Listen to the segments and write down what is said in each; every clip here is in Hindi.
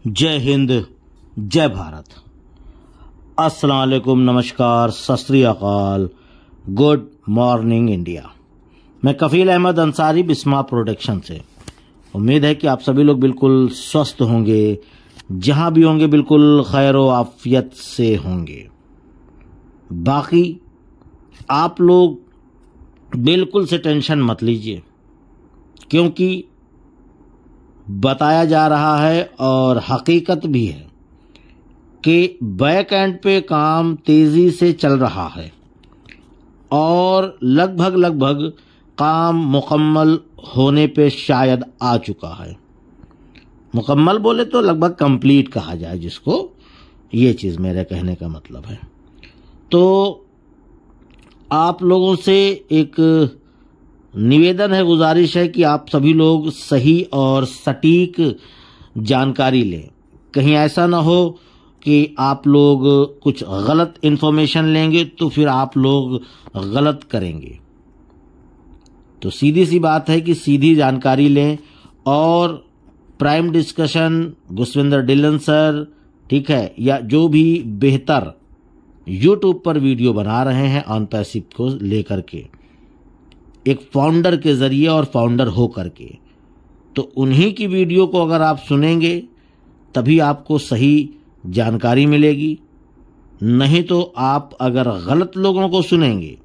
जय हिंद, जय भारत। अस्सलाम वालेकुम, नमस्कार, सत श्री अकाल, गुड मॉर्निंग इंडिया। मैं कफील अहमद अंसारी, बिस्मा प्रोडक्शन से। उम्मीद है कि आप सभी लोग बिल्कुल स्वस्थ होंगे, जहां भी होंगे बिल्कुल खैर व आफियत से होंगे। बाकी आप लोग बिल्कुल से टेंशन मत लीजिए, क्योंकि बताया जा रहा है और हकीकत भी है कि बैक एंड पे काम तेजी से चल रहा है और लगभग काम मुकम्मल होने पे शायद आ चुका है। मुकम्मल बोले तो लगभग कंप्लीट कहा जाए जिसको, ये चीज़ मेरे कहने का मतलब है। तो आप लोगों से एक निवेदन है, गुजारिश है कि आप सभी लोग सही और सटीक जानकारी लें। कहीं ऐसा ना हो कि आप लोग कुछ गलत इन्फॉर्मेशन लेंगे तो फिर आप लोग गलत करेंगे। तो सीधी सी बात है कि सीधी जानकारी लें और प्राइम डिस्कशन, गुसविंदर डिलन सर, ठीक है, या जो भी बेहतर यूट्यूब पर वीडियो बना रहे हैं ऑन पैसिव को लेकर के, एक फाउंडर के जरिए और फाउंडर हो करके, तो उन्हीं की वीडियो को अगर आप सुनेंगे तभी आपको सही जानकारी मिलेगी। नहीं तो आप अगर गलत लोगों को सुनेंगे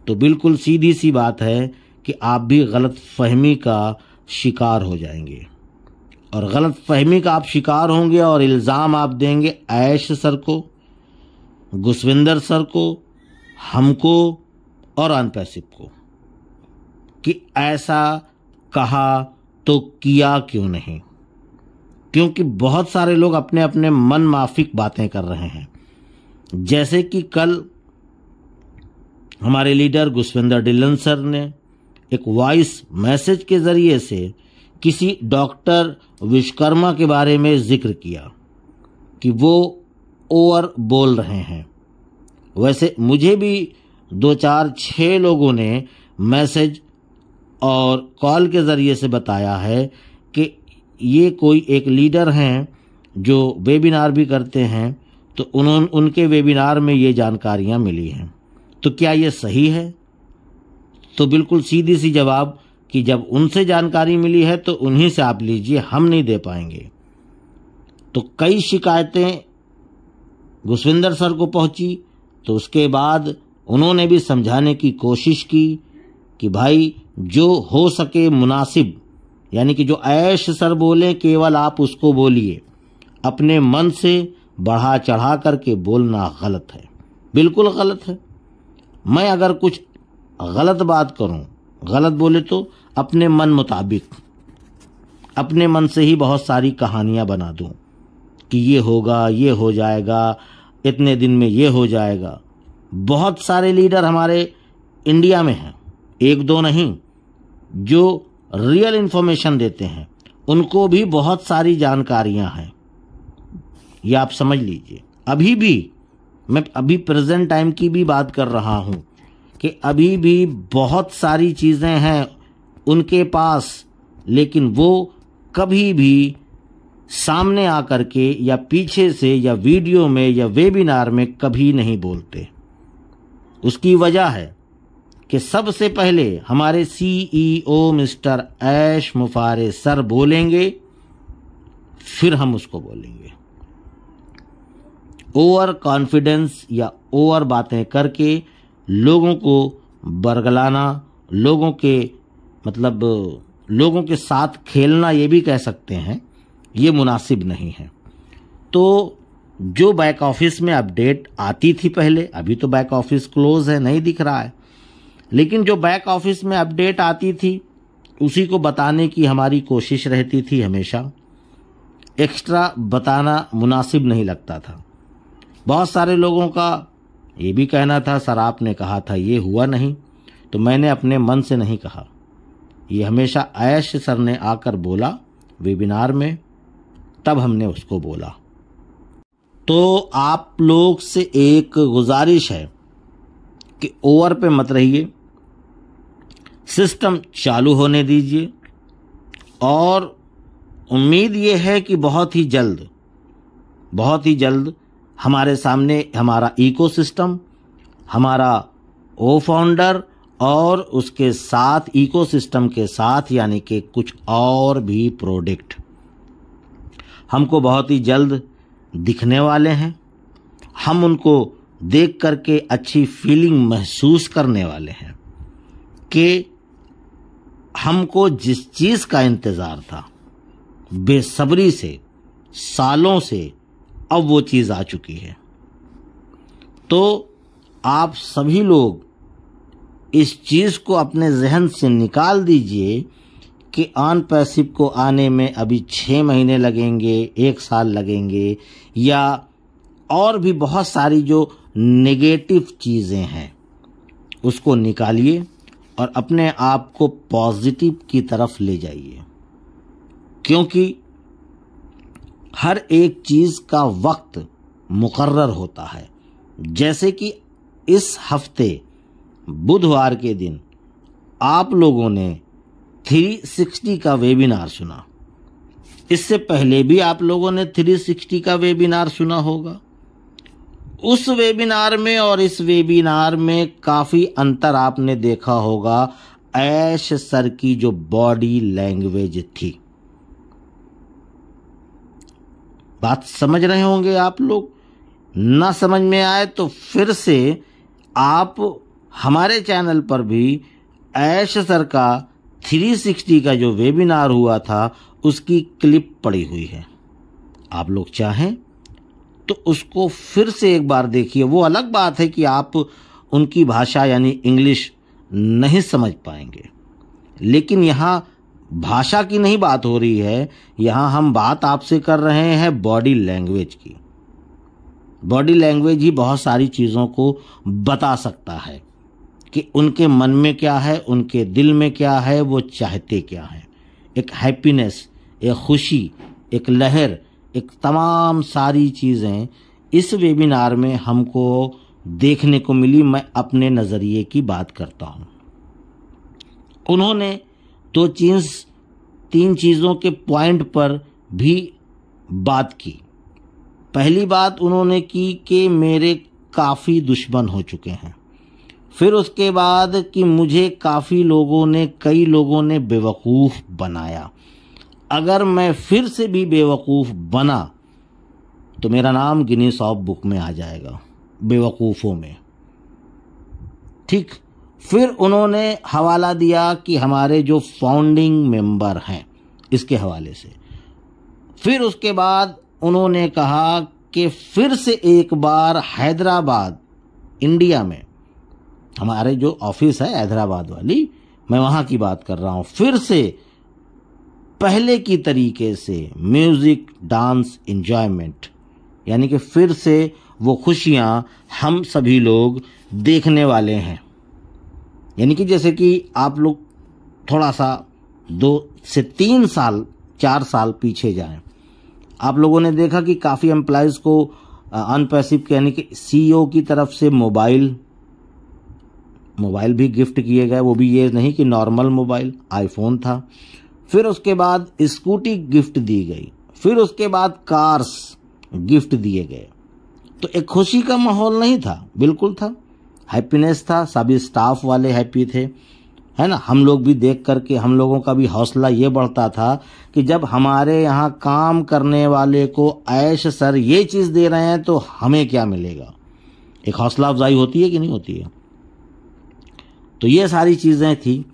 तो बिल्कुल सीधी सी बात है कि आप भी गलत फहमी का शिकार हो जाएंगे। और गलत फहमी का आप शिकार होंगे और इल्ज़ाम आप देंगे ऐश सर को, गुसविंदर सर को, हमको और अनपैसिव को कि ऐसा कहा तो किया क्यों नहीं। क्योंकि बहुत सारे लोग अपने अपने मन माफिक बातें कर रहे हैं। जैसे कि कल हमारे लीडर गुसविंदर डिलन सर ने एक वॉइस मैसेज के जरिए से किसी डॉक्टर विश्वकर्मा के बारे में जिक्र किया कि वो ओवर बोल रहे हैं। वैसे मुझे भी 2-4-6 लोगों ने मैसेज और कॉल के ज़रिए से बताया है कि ये कोई एक लीडर हैं जो वेबिनार भी करते हैं, तो उनके वेबिनार में ये जानकारियां मिली हैं। तो क्या ये सही है? तो बिल्कुल सीधी सी जवाब कि जब उनसे जानकारी मिली है तो उन्हीं से आप लीजिए, हम नहीं दे पाएंगे। तो कई शिकायतें गुसविंदर सर को पहुंची, तो उसके बाद उन्होंने भी समझाने की कोशिश की कि भाई जो हो सके मुनासिब, यानी कि जो ऐश सर बोले केवल आप उसको बोलिए, अपने मन से बढ़ा चढ़ा करके बोलना गलत है, बिल्कुल गलत है। मैं अगर कुछ गलत बात करूं, गलत बोले तो अपने मन मुताबिक, अपने मन से ही बहुत सारी कहानियां बना दूं कि ये होगा, ये हो जाएगा, इतने दिन में ये हो जाएगा। बहुत सारे लीडर हमारे इंडिया में हैं, एक दो नहीं, जो रियल इंफॉर्मेशन देते हैं, उनको भी बहुत सारी जानकारियां हैं। ये आप समझ लीजिए। अभी भी मैं प्रेजेंट टाइम की भी बात कर रहा हूं कि अभी भी बहुत सारी चीजें हैं उनके पास, लेकिन वो कभी भी सामने आकर के या पीछे से या वीडियो में या वेबिनार में कभी नहीं बोलते। उसकी वजह है कि सबसे पहले हमारे CEO मिस्टर ऐश मुफारे सर बोलेंगे, फिर हम उसको बोलेंगे। ओवर कॉन्फिडेंस या ओवर बातें करके लोगों को बरगलाना, लोगों के साथ खेलना, ये भी कह सकते हैं, ये मुनासिब नहीं है। तो जो बैक ऑफिस में अपडेट आती थी पहले, अभी तो बैक ऑफिस क्लोज है, नहीं दिख रहा है, लेकिन जो बैक ऑफिस में अपडेट आती थी उसी को बताने की हमारी कोशिश रहती थी हमेशा। एक्स्ट्रा बताना मुनासिब नहीं लगता था। बहुत सारे लोगों का ये भी कहना था, सर आपने कहा था ये हुआ नहीं, तो मैंने अपने मन से नहीं कहा, ये हमेशा ऐश सर ने आकर बोला वेबिनार में, तब हमने उसको बोला। तो आप लोग से एक गुजारिश है कि ओवर पे मत रहिए, सिस्टम चालू होने दीजिए और उम्मीद ये है कि बहुत ही जल्द हमारे सामने हमारा इकोसिस्टम, हमारा ओ फाउंडर और उसके साथ इकोसिस्टम के साथ यानी कि कुछ और भी प्रोडक्ट हमको बहुत ही जल्द दिखने वाले हैं। हम उनको देख करके अच्छी फीलिंग महसूस करने वाले हैं कि हमको जिस चीज़ का इंतज़ार था बेसब्री से सालों से, अब वो चीज़ आ चुकी है। तो आप सभी लोग इस चीज़ को अपने जहन से निकाल दीजिए कि ऑन पैसिव को आने में अभी 6 महीने लगेंगे, 1 साल लगेंगे, या और भी बहुत सारी जो नेगेटिव चीज़ें हैं उसको निकालिए और अपने आप को पॉजिटिव की तरफ ले जाइए, क्योंकि हर एक चीज़ का वक्त मुकर्रर होता है। जैसे कि इस हफ्ते बुधवार के दिन आप लोगों ने 360 का वेबिनार सुना। इससे पहले भी आप लोगों ने 360 का वेबिनार सुना होगा। उस वेबिनार में और इस वेबिनार में काफ़ी अंतर आपने देखा होगा। ऐश सर की जो बॉडी लैंग्वेज थी, बात समझ रहे होंगे आप लोग। ना समझ में आए तो फिर से आप हमारे चैनल पर भी ऐश सर का 360 का जो वेबिनार हुआ था उसकी क्लिप पड़ी हुई है। आप लोग चाहें तो उसको फिर से एक बार देखिए। वो अलग बात है कि आप उनकी भाषा यानी इंग्लिश नहीं समझ पाएंगे, लेकिन यहाँ भाषा की नहीं बात हो रही है। यहाँ हम बात आपसे कर रहे हैं बॉडी लैंग्वेज की। बॉडी लैंग्वेज ही बहुत सारी चीज़ों को बता सकता है कि उनके मन में क्या है, उनके दिल में क्या है, वो चाहते क्या है। एक हैप्पीनेस, एक खुशी, एक लहर, एक तमाम सारी चीज़ें इस वेबिनार में हमको देखने को मिली। मैं अपने नज़रिए की बात करता हूँ। उन्होंने 3 चीज़ों के पॉइंट पर भी बात की। पहली बात उन्होंने की कि मेरे काफ़ी दुश्मन हो चुके हैं। फिर उसके बाद कि मुझे कई लोगों ने बेवकूफ़ बनाया। अगर मैं फिर से भी बेवकूफ़ बना तो मेरा नाम गिनीज ऑफ बुक में आ जाएगा, बेवकूफ़ों में। ठीक। फिर उन्होंने हवाला दिया कि हमारे जो फाउंडिंग मेंबर हैं, इसके हवाले से। फिर उसके बाद उन्होंने कहा कि फिर से एक बार हैदराबाद, इंडिया में हमारे जो ऑफिस है हैदराबाद वाली, मैं वहाँ की बात कर रहा हूँ, फिर से पहले की तरीके से म्यूज़िक, डांस, एंजॉयमेंट, यानी कि फिर से वो खुशियाँ हम सभी लोग देखने वाले हैं। यानी कि जैसे कि आप लोग थोड़ा सा 2 से 3 साल 4 साल पीछे जाएं, आप लोगों ने देखा कि काफ़ी एम्प्लॉयज़ को अनपैसिव के यानी कि CEO की तरफ से मोबाइल भी गिफ्ट किए गए। वो भी ये नहीं कि नॉर्मल मोबाइल, आईफोन था। फिर उसके बाद स्कूटी गिफ्ट दी गई। फिर उसके बाद कार्स गिफ्ट दिए गए। तो एक खुशी का माहौल नहीं था, बिल्कुल था, हैप्पीनेस था। सभी स्टाफ वाले हैप्पी थे, है ना। हम लोग भी देख करके हम लोगों का भी हौसला ये बढ़ता था कि जब हमारे यहाँ काम करने वाले को ऐश सर ये चीज़ दे रहे हैं तो हमें क्या मिलेगा। एक हौसला अफजाई होती है कि नहीं होती है। तो ये सारी चीज़ें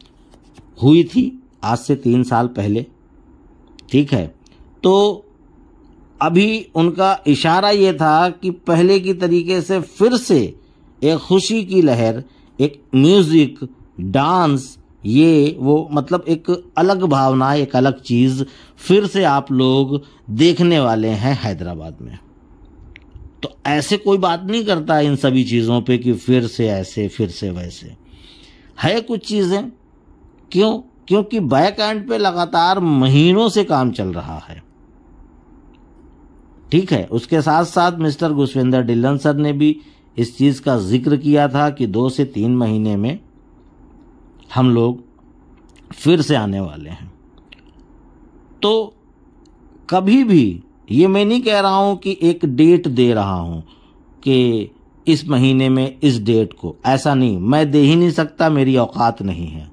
हुई थी आज से 3 साल पहले। ठीक है। तो अभी उनका इशारा ये था कि पहले की तरीके से फिर से एक खुशी की लहर, एक म्यूज़िक, डांस, ये वो मतलब एक अलग भावना, एक अलग चीज़ फिर से आप लोग देखने वाले हैं हैदराबाद में। तो ऐसे कोई बात नहीं करता इन सभी चीज़ों पे कि फिर से ऐसे फिर से वैसे है कुछ चीज़ें। क्योंकि बैक एंड पे लगातार महीनों से काम चल रहा है। ठीक है। उसके साथ साथ मिस्टर गुशविंदर ढिल्लन सर ने भी इस चीज़ का जिक्र किया था कि 2 से 3 महीने में हम लोग फिर से आने वाले हैं। तो कभी भी, ये मैं नहीं कह रहा हूं कि एक डेट दे रहा हूं कि इस महीने में इस डेट को, ऐसा नहीं, मैं दे ही नहीं सकता, मेरी औकात नहीं है।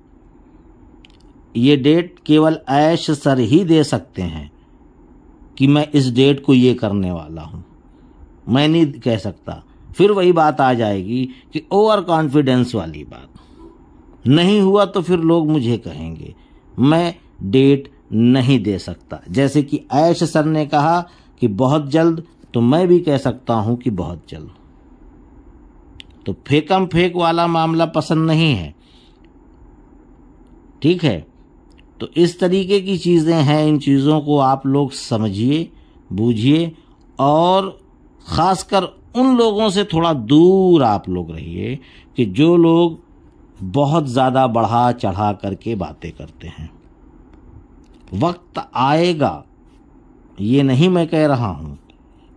ये डेट केवल ऐश सर ही दे सकते हैं कि मैं इस डेट को ये करने वाला हूं, मैं नहीं कह सकता। फिर वही बात आ जाएगी कि ओवर कॉन्फिडेंस वाली बात, नहीं हुआ तो फिर लोग मुझे कहेंगे। मैं डेट नहीं दे सकता। जैसे कि ऐश सर ने कहा कि बहुत जल्द, तो मैं भी कह सकता हूं कि बहुत जल्द। तो फेकम फेक वाला मामला पसंद नहीं है, ठीक है। तो इस तरीके की चीज़ें हैं, इन चीज़ों को आप लोग समझिए, बूझिए, और ख़ासकर उन लोगों से थोड़ा दूर आप लोग रहिए कि जो लोग बहुत ज़्यादा बढ़ा चढ़ा करके बातें करते हैं। वक्त आएगा, ये नहीं मैं कह रहा हूँ,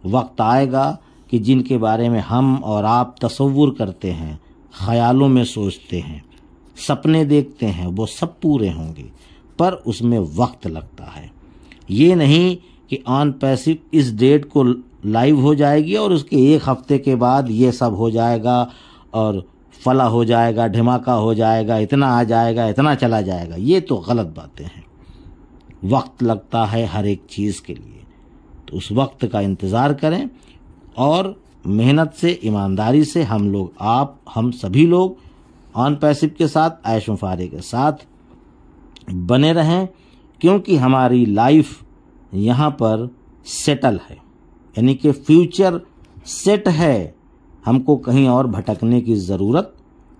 वक्त आएगा कि जिनके बारे में हम और आप तसव्वुर करते हैं, ख्यालों में सोचते हैं, सपने देखते हैं, वो सब पूरे होंगे, पर उसमें वक्त लगता है। ये नहीं कि ऑन पैसिव इस डेट को लाइव हो जाएगी और उसके एक हफ्ते के बाद ये सब हो जाएगा और फला हो जाएगा, धमाका हो जाएगा, इतना आ जाएगा, इतना चला जाएगा। ये तो गलत बातें हैं। वक्त लगता है हर एक चीज़ के लिए, तो उस वक्त का इंतज़ार करें और मेहनत से, ईमानदारी से हम लोग, आप, हम सभी लोग ऑन पैसिव के साथ, ऐश मुफारे के साथ बने रहें, क्योंकि हमारी लाइफ यहाँ पर सेटल है, यानी कि फ्यूचर सेट है। हमको कहीं और भटकने की ज़रूरत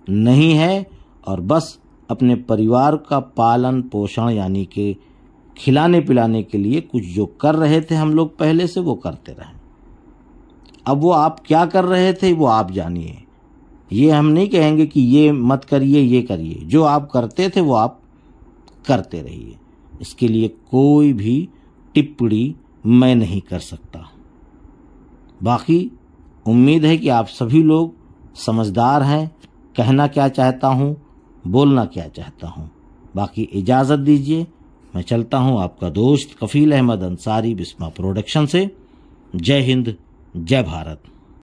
नहीं है और बस अपने परिवार का पालन पोषण, यानी कि खिलाने पिलाने के लिए कुछ जो कर रहे थे हम लोग पहले से, वो करते रहें। अब वो आप क्या कर रहे थे वो आप जानिए, ये हम नहीं कहेंगे कि ये मत करिए, ये करिए। जो आप करते थे वो आप करते रहिए, इसके लिए कोई भी टिप्पणी मैं नहीं कर सकता। बाकी उम्मीद है कि आप सभी लोग समझदार हैं, कहना क्या चाहता हूँ, बोलना क्या चाहता हूँ। बाकी इजाज़त दीजिए, मैं चलता हूँ। आपका दोस्त कफील अहमद अंसारी, बिस्मा प्रोडक्शन से। जय हिंद, जय भारत।